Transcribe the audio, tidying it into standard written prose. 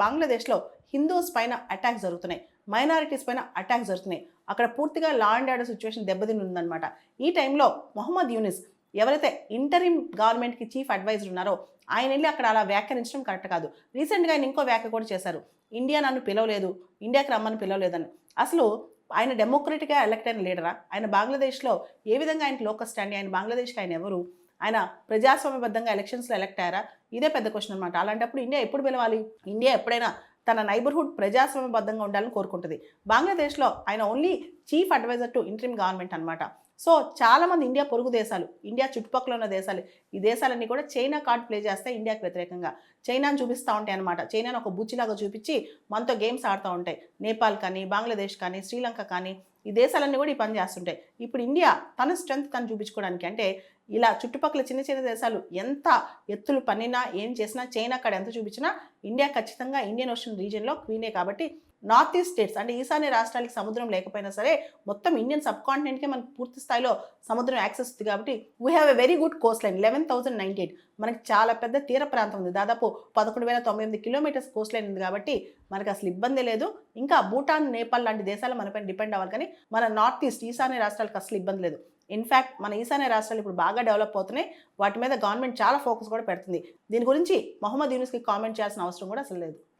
బంగ్లాదేశ్లో హిందూస్ పైన అటాక్స్ జరుగుతున్నాయి, మైనారిటీస్ పైన అటాక్స్ జరుగుతున్నాయి. అక్కడ పూర్తిగా లా అండ్ ఆర్డర్ సిచ్యువేషన్ దెబ్బతిని ఉందన్నమాట. ఈ టైంలో మొహమ్మద్ యూనిస్ ఎవరైతే ఇంటరిమ్ గవర్నమెంట్కి చీఫ్ అడ్వైజర్ ఉన్నారో ఆయన వెళ్ళి అక్కడ అలా వ్యాఖ్యానించడం కరెక్ట్ కాదు. రీసెంట్గా ఆయన ఇంకో వ్యాఖ్య కూడా చేశారు, ఇండియా నన్ను పిలవలేదు, ఇండియాకి రమ్మని పిలవలేదని. అసలు ఆయన డెమోక్రటిక్గా ఎలక్ట్ అయిన లీడరా? ఆయన బంగ్లాదేశ్లో ఏ విధంగా ఆయనకి లోకస్ స్టాండ్? ఆయన బంగ్లాదేశ్కి ఆయన ఎవరు? ఆయన ప్రజాస్వామ్యబద్ధంగా ఎలక్షన్స్లో ఎలక్ట్ అయ్యారా? ఇదే పెద్ద క్వశ్చన్ అనమాట. అలాంటప్పుడు ఇండియా ఎప్పుడు పిలవాలి? ఇండియా ఎప్పుడైనా తన నైబర్హుడ్ ప్రజాస్వామ్యబద్ధంగా ఉండాలని కోరుకుంటుంది. బంగ్లాదేశ్లో ఆయన only chief advisor to interim government అనమాట. సో చాలామంది ఇండియా పొరుగు దేశాలు, ఇండియా చుట్టుపక్కల ఉన్న దేశాలు, ఈ దేశాలన్నీ కూడా చైనా కార్డ్ ప్లే చేస్తాయి ఇండియాకి వ్యతిరేకంగా. చైనాను చూపిస్తూ ఉంటాయి అనమాట. చైనాను ఒక బుచ్చిలాగా చూపించి మనతో గేమ్స్ ఆడుతూ ఉంటాయి. నేపాల్ కానీ, బంగ్లాదేశ్ కానీ, శ్రీలంక కానీ, ఈ దేశాలన్నీ కూడా ఈ పని చేస్తుంటాయి. ఇప్పుడు ఇండియా తన స్ట్రెంగ్త్ తను చూపించుకోవడానికి, అంటే ఇలా చుట్టుపక్కల చిన్న చిన్న దేశాలు ఎంత ఎత్తులు పన్నినా ఏం చేసినా, చైనా అక్కడ ఎంత చూపించినా ఇండియా ఖచ్చితంగా ఇండియన్ ఓషన్ రీజియన్లో క్వీనే. కాబట్టి నార్త్ ఈస్ట్ స్టేట్స్ అంటే ఈశాన్య రాష్ట్రాలకి సముద్రం లేకపోయినా సరే మొత్తం ఇండియన్ సబ్ కాంటినెంట్కే మనకు పూర్తి స్థాయిలో సముద్రం యాక్సెస్ ఉంది. కాబట్టి we have a very good Coast line 11,098. మనకి చాలా పెద్ద తీర ప్రాంతం ఉంది, దాదాపు 11,098 కిలోమీటర్స్ కోస్ట్ లైన్ ఉంది. కాబట్టి మనకు అసలు ఇబ్బంది లేదు. ఇంకా భూటాన్, నేపాల్ లాంటి దేశాలు మనపైన డిపెండ్ అవ్వాలి, కానీ మన నార్త్ ఈస్ట్ ఈశాన్య రాష్ట్రాలకు అసలు ఇబ్బంది లేదు. ఇన్ఫ్యాక్ట్ మన ఈశాన్య రాష్ట్రాలు ఇప్పుడు బాగా డెవలప్ అవుతున్నాయి. వాటి మీద గవర్నమెంట్ చాలా ఫోకస్ కూడా పెడుతుంది. దీని గురించి మొహమ్మద్ యూనిస్కి కామెంట్ చేయాల్సిన అవసరం కూడా అసలు లేదు.